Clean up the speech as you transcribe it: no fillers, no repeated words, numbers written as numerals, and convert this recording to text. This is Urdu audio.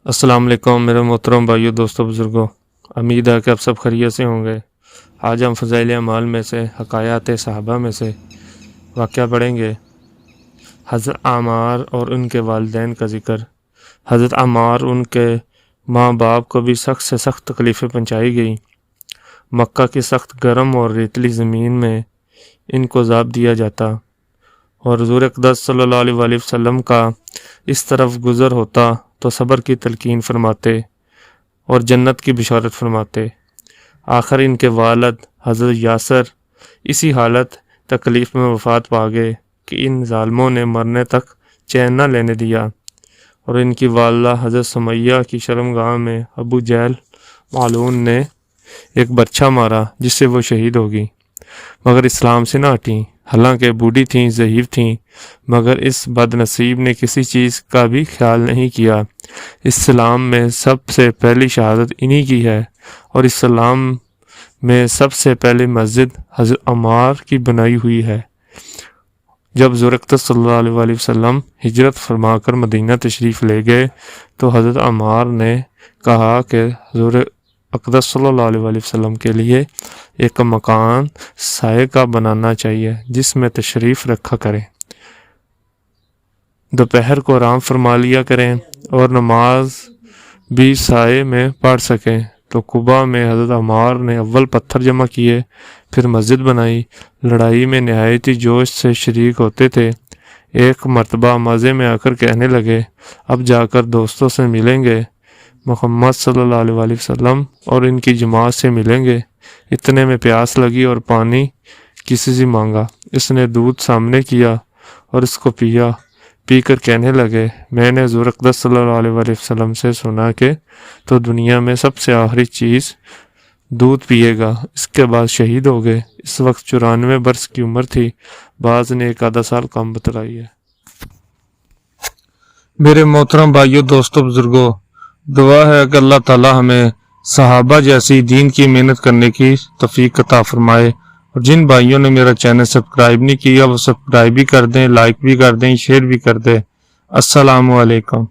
السلام علیکم میرے محترم بھائیو، دوستوں، بزرگوں، امید ہے کہ آپ سب خیریت سے ہوں گے۔ آج ہم فضائل اعمال میں سے حکایات صحابہ میں سے واقعہ پڑھیں گے۔ حضرت عمار اور ان کے والدین کا ذکر۔ حضرت عمار ان کے ماں باپ کو بھی سخت سے سخت تکلیفیں پہنچائی گئیں۔ مکہ کی سخت گرم اور ریتلی زمین میں ان کو عذاب دیا جاتا اور حضور اقدس صلی اللہ علیہ وسلم کا اس طرف گزر ہوتا تو صبر کی تلقین فرماتے اور جنت کی بشارت فرماتے۔ آخر ان کے والد حضرت یاسر اسی حالت تکلیف میں وفات پا گئے کہ ان ظالموں نے مرنے تک چین نہ لینے دیا، اور ان کی والدہ حضرت سمیہ کی شرمگاہ میں ابو جہل معلون نے ایک برچھا مارا جس سے وہ شہید ہو گئی، مگر اسلام سے نہ ہٹیں۔ حالانکہ بوڑھی تھیں، ضعیف تھیں، مگر اس بد نصیب نے کسی چیز کا بھی خیال نہیں کیا۔ اسلام میں سب سے پہلی شہادت انہی کی ہے، اور اسلام میں سب سے پہلی مسجد حضرت عمار کی بنائی ہوئی ہے۔ جب حضور اقدس صلی اللہ علیہ وسلم ہجرت فرما کر مدینہ تشریف لے گئے تو حضرت عمار نے کہا کہ حضور اقدس صلی اللہ علیہ وسلم کے لیے ایک مکان سائے کا بنانا چاہیے جس میں تشریف رکھا کریں، دوپہر کو آرام فرما لیا کریں اور نماز بھی سائے میں پڑھ سکیں۔ تو قباء میں حضرت عمار نے اول پتھر جمع کیے، پھر مسجد بنائی۔ لڑائی میں نہایت ہی جوش سے شریک ہوتے تھے۔ ایک مرتبہ مزے میں آ کر کہنے لگے، اب جا کر دوستوں سے ملیں گے، محمد صلی اللہ علیہ وسلم اور ان کی جماعت سے ملیں گے۔ اتنے میں پیاس لگی اور پانی کسی سے مانگا۔ اس نے دودھ سامنے کیا اور اس کو پی کر کہنے لگے، میں نے حضور اقدس صلی اللہ علیہ وسلم سے سنا کہ تو دنیا میں سب سے آخری چیز دودھ پیے گا، اس کے بعد شہید ہو گئے۔ اس وقت 94 برس کی عمر تھی، بعض نے 1 سال کم بتلائی ہے۔ میرے محترم بھائیوں، دوستوں، بزرگوں، دعا ہے کہ اللہ تعالی ہمیں صحابہ جیسی دین کی محنت کرنے کی توفیق عطا فرمائے، اور جن بھائیوں نے میرا چینل سبسکرائب نہیں کیا وہ سبسکرائب بھی کر دیں، لائک بھی کر دیں، شیئر بھی کر دیں۔ السلام علیکم۔